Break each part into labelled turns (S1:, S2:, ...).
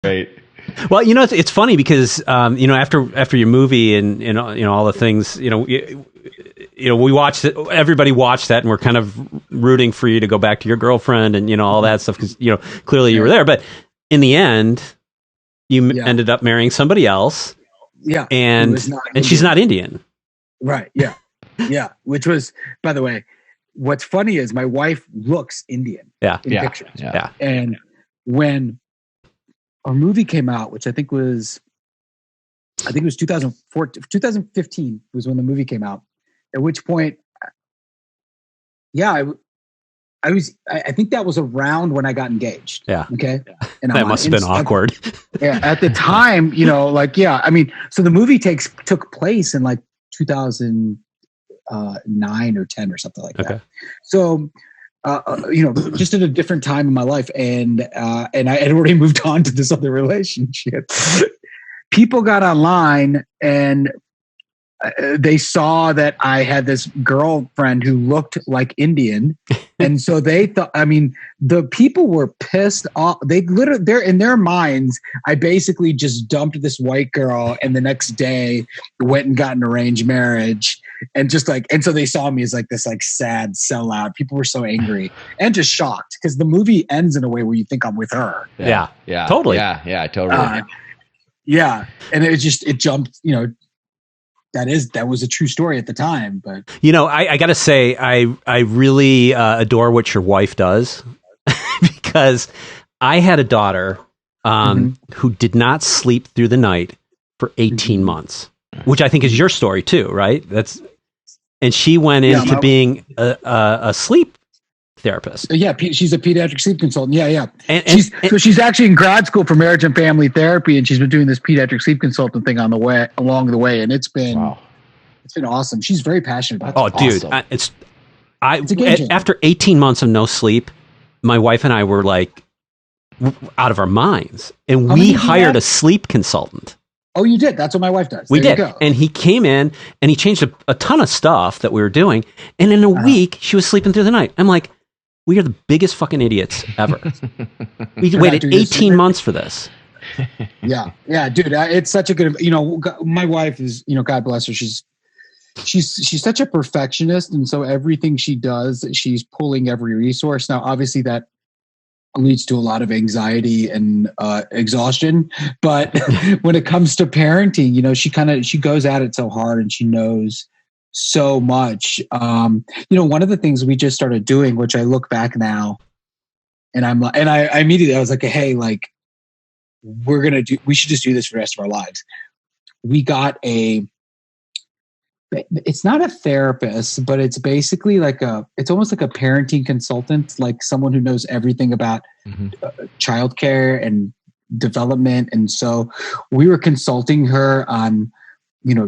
S1: Right.
S2: Well, it's funny because after your movie and all the things, we watched it. Everybody watched that, and we're kind of rooting for you to go back to your girlfriend and all that stuff because clearly you were there. But in the end, you ended up marrying somebody else.
S3: Yeah,
S2: and she's not Indian.
S3: Right. Yeah. Yeah. Which was, by the way, what's funny is my wife looks Indian. In pictures.
S2: Yeah.
S3: And when our movie came out, which I think it was 2015 was when the movie came out. At which point, I think that was around when I got engaged.
S2: Yeah.
S3: Okay.
S2: And that must have been awkward.
S3: At the time, so the movie took place in like 2009 or 10 or something like that. So, just at a different time in my life, and I had already moved on to this other relationship. People got online and they saw that I had this girlfriend who looked like Indian. And so they thought, the people were pissed off. They're in their minds, I basically just dumped this white girl and the next day went and got an arranged marriage. And so they saw me as like this like sad sellout. People were so angry and just shocked because the movie ends in a way where you think I'm with her.
S2: Yeah. Totally.
S1: Yeah, totally.
S3: And it jumped, that was a true story at the time, but
S2: I gotta say, I really adore what your wife does because I had a daughter who did not sleep through the night for 18 months, which I think is your story too, right? And she went into being a sleep therapist.
S3: Yeah, she's a pediatric sleep consultant. Yeah.
S2: And
S3: she's actually in grad school for marriage and family therapy, and she's been doing this pediatric sleep consultant thing along the way, and it's been awesome. She's very passionate about it.
S2: Dude,
S3: awesome.
S2: After 18 months of no sleep, my wife and I were like out of our minds, and we hired a sleep consultant.
S3: Oh, you did? That's what my wife does.
S2: We did. And he came in and he changed a ton of stuff that we were doing, and in a week she was sleeping through the night. I'm like, we are the biggest fucking idiots ever. We waited 18 months for this.
S3: Yeah, dude. It's such a good. My wife is. God bless her. She's such a perfectionist, and so everything she does, she's pulling every resource. Now, obviously, that leads to a lot of anxiety and exhaustion. But when it comes to parenting, she goes at it so hard, and she knows so much. One of the things we just started doing, which I look back now, and I immediately I was like, hey, like we should just do this for the rest of our lives. We got it's not a therapist, but it's basically it's almost like a parenting consultant, like someone who knows everything about childcare and development. And so we were consulting her on,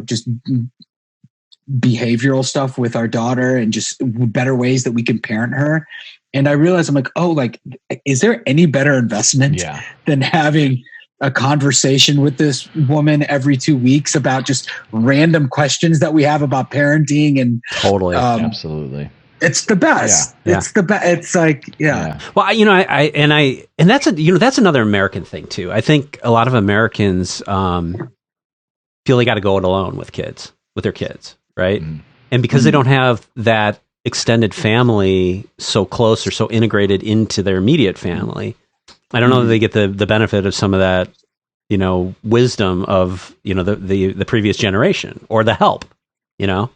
S3: just behavioral stuff with our daughter and just better ways that we can parent her. And I realized I'm like, is there any better investment than having a conversation with this woman every 2 weeks about just random questions that we have about parenting and
S2: totally.
S1: Absolutely.
S3: It's the best.
S2: Yeah.
S3: It's the best. It's like,
S2: Well, and that's that's another American thing too. I think a lot of Americans feel they got to go it alone with their kids. Right. Mm-hmm. And because they don't have that extended family so close or so integrated into their immediate family, I don't know that they get the benefit of some of that, wisdom of, the previous generation or the help, Yeah.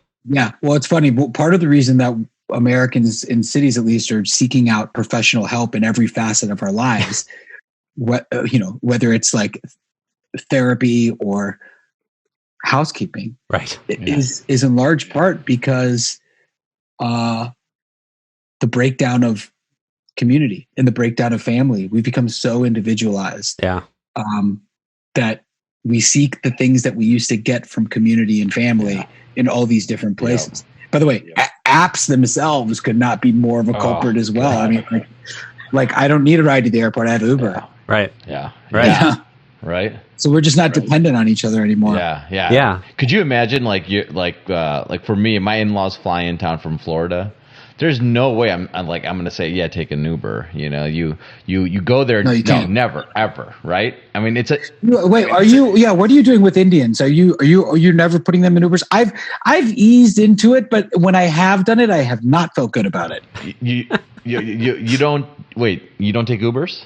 S3: Well, it's funny. Part of the reason that Americans in cities, at least, are seeking out professional help in every facet of our lives, whether it's like therapy or housekeeping,
S2: right,
S3: is in large part because the breakdown of community and the breakdown of family. We've become so individualized that we seek the things that we used to get from community and family in all these different places. By the way, apps themselves could not be more of a culprit as well. God. I mean, like I don't need a ride to the airport. I have Uber.
S2: Right.
S1: Yeah.
S2: Right.
S1: Yeah. Right.
S3: So we're just not dependent on each other anymore.
S1: Yeah. Could you imagine, for me, my in-laws fly in town from Florida. there's no way I'm going to say, yeah, take an Uber. You know, you go there.
S3: No, you can't.
S1: Never, ever. Right. I mean, it's a,
S3: wait, are you, what are you doing with Indians? Are you never putting them in Ubers? I've eased into it, but when I have done it, I have not felt good about it.
S1: You don't take Ubers?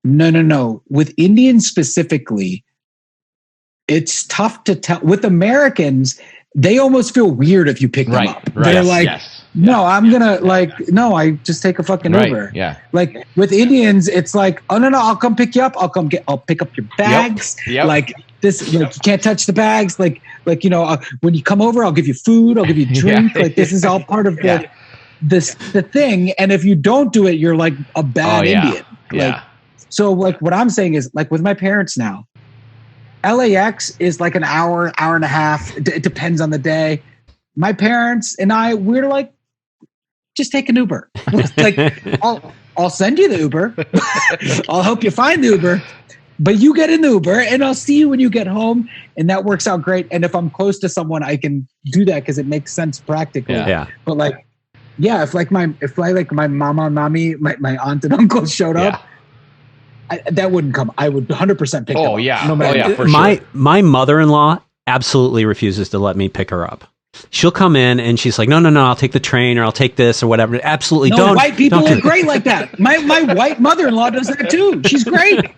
S3: No. With Indians specifically, it's tough to tell. With Americans, they almost feel weird if you pick them up.
S1: Right.
S3: They're like, no, I'm gonna no, I just take a fucking Uber.
S1: Yeah.
S3: Like with Indians, it's like, oh no, I'll come pick you up. I'll pick up your bags.
S1: Yep.
S3: Like this, like you can't touch the bags. Like when you come over, I'll give you food. I'll give you drink. Like this is all part of the thing. And if you don't do it, you're like a bad Indian. Like, so like what I'm saying is like with my parents now, LAX is like an hour and a half. It depends on the day. My parents and we're like, just take an Uber. Like I'll send you the Uber. I'll help you find the Uber, but you get an Uber and I'll see you when you get home. And that works out great. And if I'm close to someone, I can do that because it makes sense practically.
S2: Yeah.
S3: But like, if my mama and mommy, my aunt and uncle showed up, that wouldn't come. I would 100% pick them up.
S1: No matter for
S2: sure. My mother-in-law absolutely refuses to let me pick her up. She'll come in and she's like, no, I'll take the train or I'll take this or whatever. Absolutely don't.
S3: White people are great like that. My white mother-in-law does that too. She's great.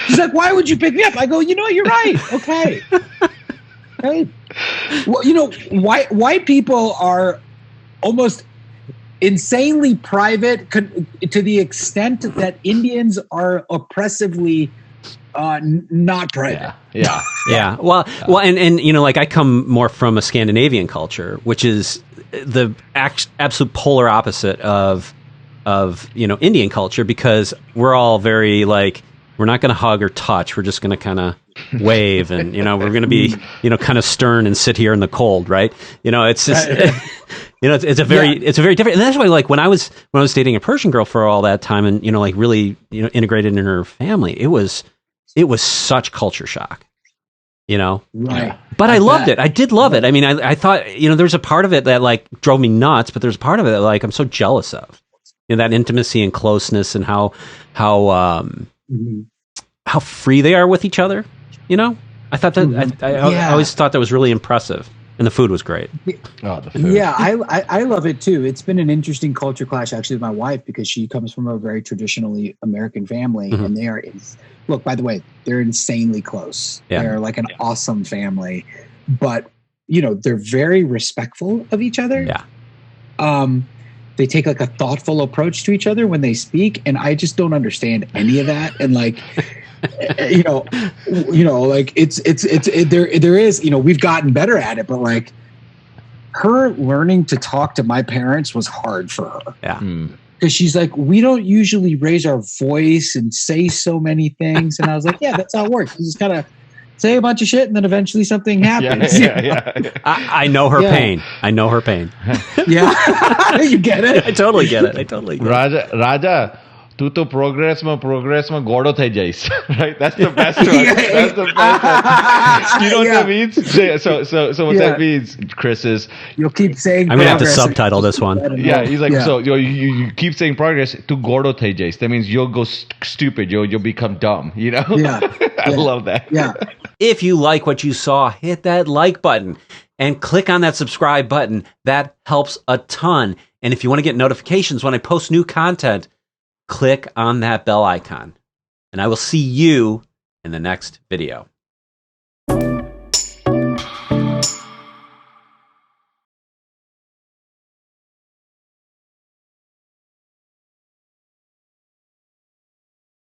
S3: She's like, why would you pick me up? I go, you're right. Okay. Right. Well, white people are almost insanely private to the extent that Indians are oppressively not private.
S2: Yeah. Well, and like I come more from a Scandinavian culture, which is the absolute polar opposite of Indian culture, because we're all very like, we're not going to hug or touch. We're just going to kind of wave, and we're going to be kind of stern and sit here in the cold, right? It's just it's a very different. And that's why, like when I was dating a Persian girl for all that time, and like really integrated in her family, it was such culture shock,
S3: Right.
S2: But I loved it. I did love it. I mean, I thought there's a part of it that like drove me nuts, but there's a part of it that like I'm so jealous of, that intimacy and closeness and how free they are with each other. I thought that I always thought that was really impressive, and the food was great.
S1: The food.
S3: Yeah, I love it too. It's been an interesting culture clash actually with my wife, because she comes from a very traditionally American family, and they are. Look, by the way, they're insanely close. Yeah. They're like an awesome family, but they're very respectful of each other.
S2: Yeah.
S3: They take like a thoughtful approach to each other when they speak, and I just don't understand any of that. And like, like there is, we've gotten better at it, but like her learning to talk to my parents was hard for her.
S2: Yeah.
S3: Because she's like, we don't usually raise our voice and say so many things. And I was like, yeah, that's how it works. You just kind of say a bunch of shit and then eventually something happens.
S1: Yeah.
S2: I know her pain. I know her pain.
S3: Yeah. You get it?
S2: I totally get it.
S1: Raja, tu to progress ma godo thai jais. Right? That's the best one. That's the best one. You know what that means? So what that means, Chris, is
S3: you'll keep saying
S2: I'm going to have to subtitle this one.
S1: Yeah, he's like, so you keep saying progress to godo thai jais. That means you'll go stupid. You'll become dumb, Yeah. I love that.
S3: Yeah.
S2: If you like what you saw, hit that like button and click on that subscribe button. That helps a ton. And if you want to get notifications when I post new content, click on that bell icon. And I will see you in the next video.